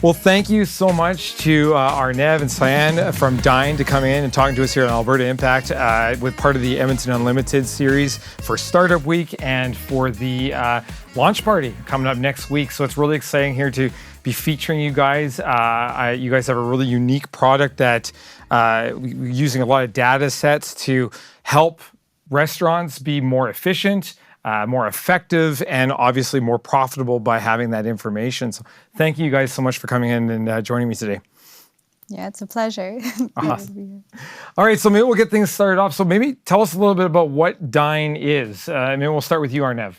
Well, thank you so much to Arnev and Cyan from DYNE to come in and talking to us here on Alberta Impact with part of the Edmonton Unlimited series for Startup Week and for the launch party coming up next week. So it's really exciting here to be featuring you guys. You guys have a really unique product that using a lot of data sets to help restaurants be more efficient, more effective, and obviously more profitable by having that information. So thank you guys so much for coming in and joining me today. Yeah, it's a pleasure. Awesome. All right, so maybe we'll get things started off. So maybe tell us a little bit about what DYNE is. Maybe we'll start with you, Arnev.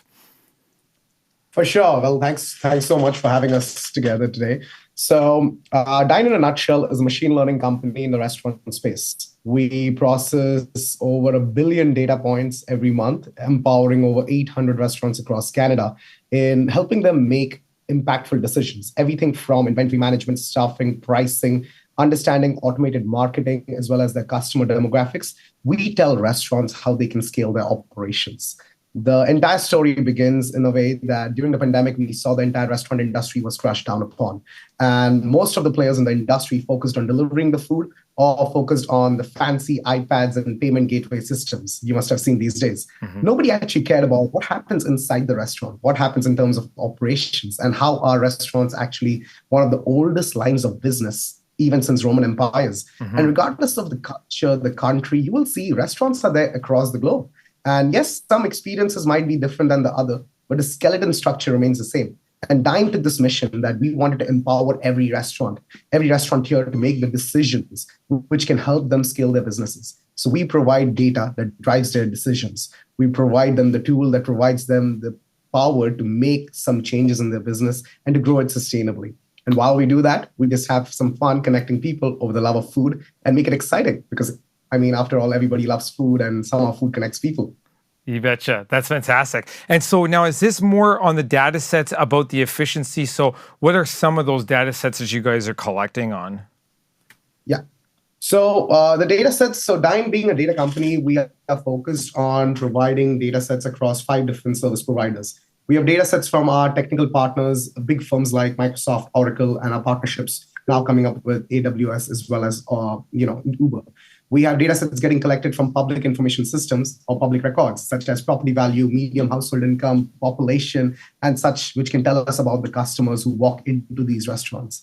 For sure. Well, thanks so much for having us together today. So DYNE in a nutshell is a machine learning company in the restaurant space. We process over 1 billion data points every month, empowering over 800 restaurants across Canada in helping them make impactful decisions. Everything from inventory management, staffing, pricing, understanding automated marketing, as well as their customer demographics. We tell restaurants how they can scale their operations. The entire story begins in a way that during the pandemic, we saw the entire restaurant industry was crushed down upon. And most of the players in the industry focused on delivering the food or focused on the fancy iPads and payment gateway systems you must have seen these days. Nobody actually cared about what happens inside the restaurant, what happens in terms of operations, and how are restaurants actually one of the oldest lines of business even since Roman empires. And regardless of the culture, the country, you will see restaurants are there across the globe. And yes, some experiences might be different than the other, but the skeleton structure remains the same. And DYNE took this mission that we wanted to empower every restaurateur to make the decisions which can help them scale their businesses. So we provide data that drives their decisions. We provide them the tool that provides them the power to make some changes in their business and to grow it sustainably. And while we do that, we just have some fun connecting people over the love of food and make it exciting because after all, everybody loves food and somehow food connects people. You betcha. That's fantastic. And so now, is this more on the data sets about the efficiency? So what are some of those data sets that you guys are collecting on? Yeah. So the data sets, so DYNE being a data company, we are focused on providing data sets across 5 different service providers. We have data sets from our technical partners, big firms like Microsoft, Oracle, and our partnerships now coming up with AWS as well as Uber. We have data sets getting collected from public information systems or public records, such as property value, median household income, population, and such, which can tell us about the customers who walk into these restaurants.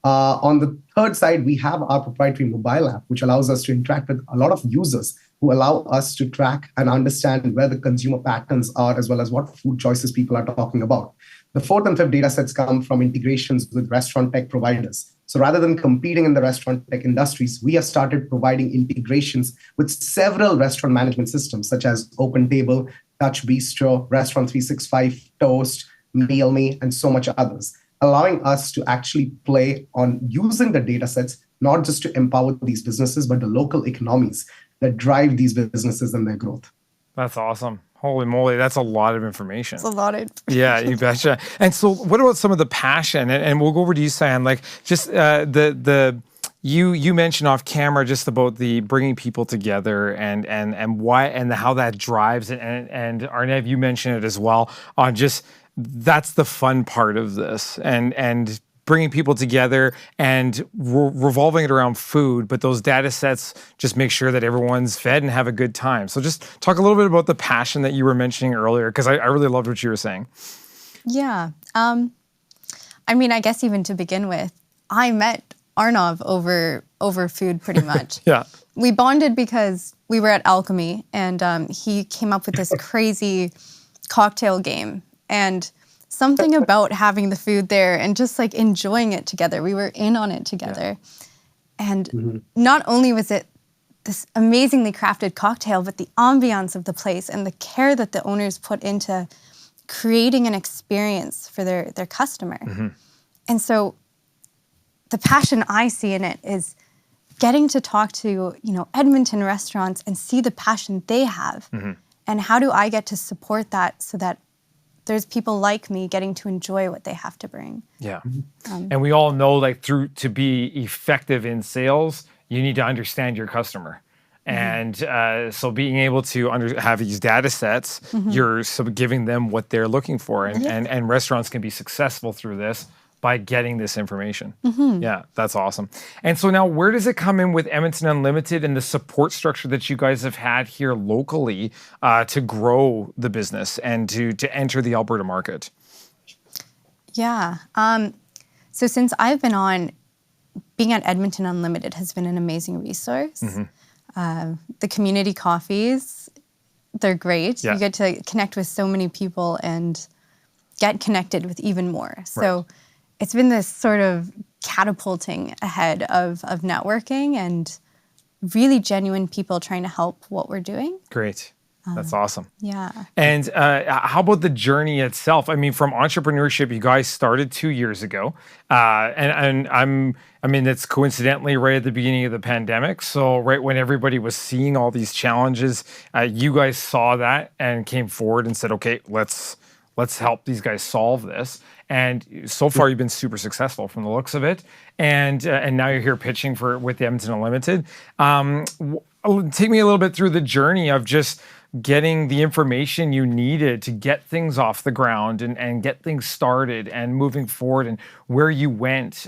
On the third side, we have our proprietary mobile app, which allows us to interact with a lot of users who allow us to track and understand where the consumer patterns are, as well as what food choices people are talking about. The fourth and fifth data sets come from integrations with restaurant tech providers. So rather than competing in the restaurant tech industries, we have started providing integrations with several restaurant management systems, such as OpenTable, Touch Bistro, Restaurant 365, Toast, MealMe, and so much others, allowing us to actually play on using the data sets, not just to empower these businesses, but the local economies that drive these businesses and their growth. That's awesome. Holy moly, that's a lot of information. It's a lot of information. Yeah, you betcha. And so what about some of the passion? And we'll go over to you, Cyan. Like just you mentioned off camera just about the bringing people together and why and how that drives it. And Arnev, you mentioned it as well on just that's the fun part of this and bringing people together and revolving it around food, but those data sets just make sure that everyone's fed and have a good time. So just talk a little bit about the passion that you were mentioning earlier, because I really loved what you were saying. Yeah. I guess even to begin with, I met Arnav over food pretty much. Yeah. We bonded because we were at Alchemy and he came up with this crazy cocktail game. And something about having the food there and just like enjoying it together. We were in on it together. Yeah. And not only was it this amazingly crafted cocktail, but the ambiance of the place and the care that the owners put into creating an experience for their customer. And so the passion I see in it is getting to talk to, Edmonton restaurants and see the passion they have. And how do I get to support that so that there's people like me getting to enjoy what they have to bring. Yeah. And we all know to be effective in sales, you need to understand your customer. And so being able to have these data sets, you're sort of giving them what they're looking for. And restaurants can be successful through this by getting this information. Yeah, that's awesome. And so now where does it come in with Edmonton Unlimited and the support structure that you guys have had here locally to grow the business and to enter the Alberta market? Yeah. So since I've been on, being at Edmonton Unlimited has been an amazing resource. The community coffees, they're great. Yeah. You get to connect with so many people and get connected with even more. So it's been this sort of catapulting ahead of networking and really genuine people trying to help what we're doing. Great. That's awesome. Yeah. And how about the journey itself? I mean, from entrepreneurship, you guys started 2 years ago, and I mean, it's coincidentally right at the beginning of the pandemic. So right when everybody was seeing all these challenges, you guys saw that and came forward and said, "Okay, let's help these guys solve this." And so far, you've been super successful from the looks of it. And now you're here pitching with the Edmonton Unlimited. Take me a little bit through the journey of just getting the information you needed to get things off the ground and get things started and moving forward and where you went.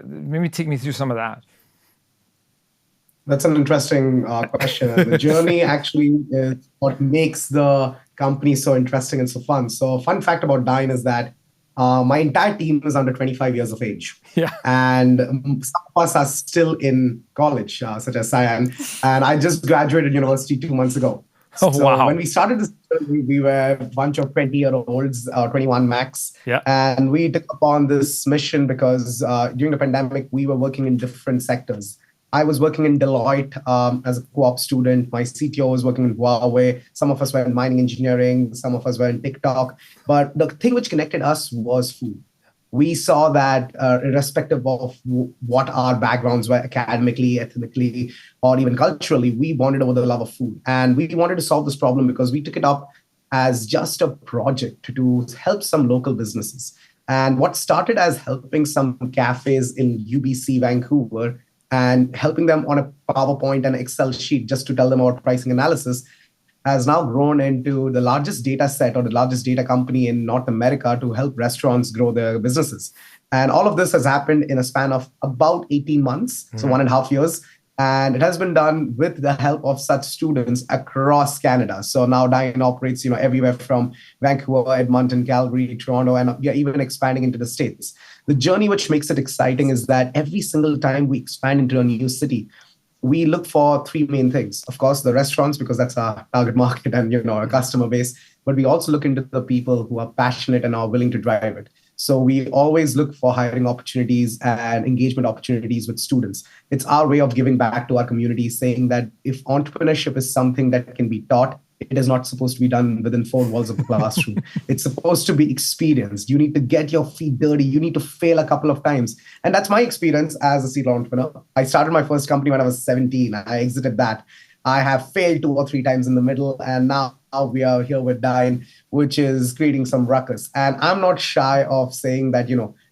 Maybe take me through some of that. That's an interesting question. The journey actually is what makes the company so interesting and so fun. So a fun fact about DYNE is that my entire team is under 25 years of age. Yeah. And some of us are still in college, such as Cyan. And I just graduated university 2 months ago. Oh, so wow. when we started this, we were a bunch of 20-year-olds, 21 max. Yeah. And we took upon this mission because during the pandemic, we were working in different sectors. I was working in Deloitte as a co-op student. My CTO was working in Huawei. Some of us were in mining engineering. Some of us were in TikTok. But the thing which connected us was food. We saw that irrespective of what our backgrounds were academically, ethnically, or even culturally, we bonded over the love of food. And we wanted to solve this problem because we took it up as just a project to help some local businesses. And what started as helping some cafes in UBC, Vancouver, and helping them on a PowerPoint and Excel sheet just to tell them about pricing analysis has now grown into the largest data set or the largest data company in North America to help restaurants grow their businesses. And all of this has happened in a span of about 18 months, so 1.5 years. And it has been done with the help of such students across Canada. So now DYNE operates, everywhere from Vancouver, Edmonton, Calgary, Toronto, and we are even expanding into the States. The journey which makes it exciting is that every single time we expand into a new city, we look for three main things. Of course, the restaurants, because that's our target market and our customer base. But we also look into the people who are passionate and are willing to drive it. So we always look for hiring opportunities and engagement opportunities with students. It's our way of giving back to our community, saying that if entrepreneurship is something that can be taught, it is not supposed to be done within four walls of the classroom. It's supposed to be experienced. You need to get your feet dirty. You need to fail a couple of times. And that's my experience as a serial entrepreneur. I started my first company when I was 17. I exited that. I have failed 2 or 3 times in the middle. And now we are here with DYNE, which is creating some ruckus. And I'm not shy of saying that,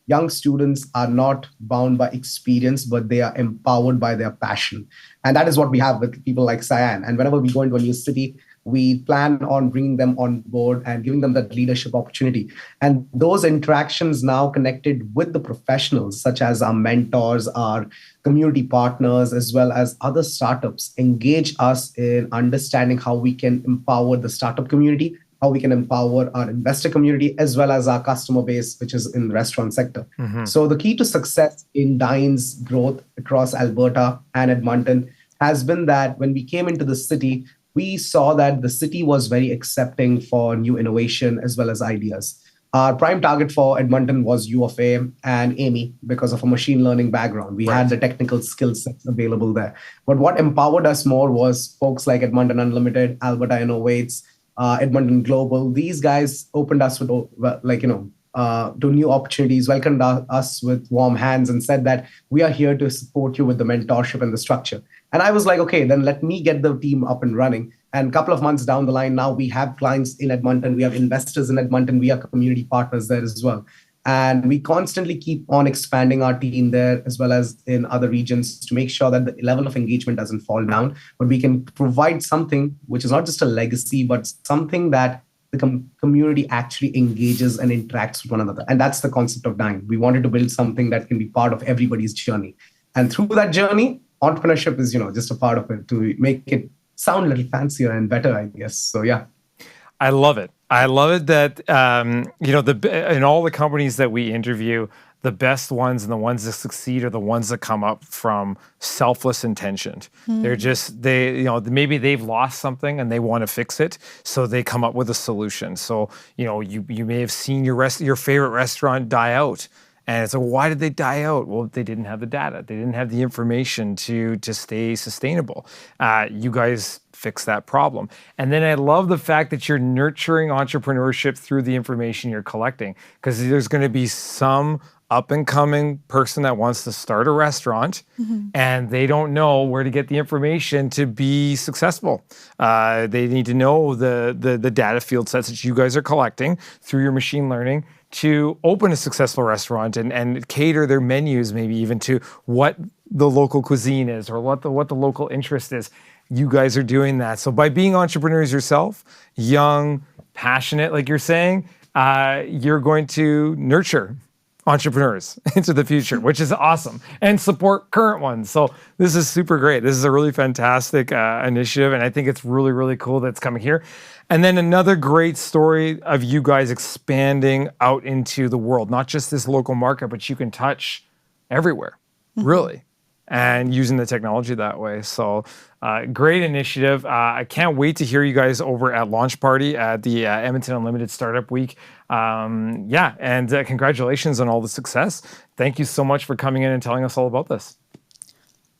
young students are not bound by experience, but they are empowered by their passion. And that is what we have with people like Cyan. And whenever we go into a new city, we plan on bringing them on board and giving them that leadership opportunity. And those interactions now connected with the professionals, such as our mentors, our community partners, as well as other startups, engage us in understanding how we can empower the startup community, how we can empower our investor community, as well as our customer base, which is in the restaurant sector. So the key to success in DYNE's growth across Alberta and Edmonton has been that when we came into the city, we saw that the city was very accepting for new innovation as well as ideas. Our prime target for Edmonton was U of A and Amy because of a machine learning background. We had the technical skill sets available there. But what empowered us more was folks like Edmonton Unlimited, Alberta Innovates, Edmonton Global. These guys opened us with, to new opportunities, welcomed us with warm hands and said that we are here to support you with the mentorship and the structure. And I was like, okay, then let me get the team up and running. And a couple of months down the line, now we have clients in Edmonton, we have investors in Edmonton, we are community partners there as well. And we constantly keep on expanding our team there as well as in other regions to make sure that the level of engagement doesn't fall down, but we can provide something which is not just a legacy, but something that the community actually engages and interacts with one another. And that's the concept of DYNE. We wanted to build something that can be part of everybody's journey. And through that journey, entrepreneurship is, just a part of it to make it sound a little fancier and better, I guess. So, yeah. I love it. I love it that, in all the companies that we interview, the best ones and the ones that succeed are the ones that come up from selfless intention. They're maybe they've lost something and they want to fix it, so they come up with a solution. So, you may have seen your favorite restaurant die out. And so why did they die out? Well, they didn't have the data. They didn't have the information to stay sustainable. You guys fix that problem. And then I love the fact that you're nurturing entrepreneurship through the information you're collecting, because there's going to be some up and coming person that wants to start a restaurant and they don't know where to get the information to be successful. They need to know the data field sets that you guys are collecting through your machine learning to open a successful restaurant and cater their menus maybe even to what the local cuisine is or what the local interest is. You guys are doing that. So by being entrepreneurs yourself, young, passionate, like you're saying, you're going to nurture entrepreneurs into the future, which is awesome, and support current ones. So this is super great. This is a really fantastic initiative, and I think it's really, really cool that it's coming here. And then another great story of you guys expanding out into the world, not just this local market, but you can touch everywhere, really, and using the technology that way. So great initiative. I can't wait to hear you guys over at Launch Party at the Edmonton Unlimited Startup Week. And congratulations on all the success. Thank you so much for coming in and telling us all about this.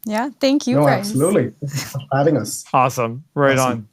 Yeah, thank you, No, Bryce. absolutely. Thanks for having us. Awesome. Right on.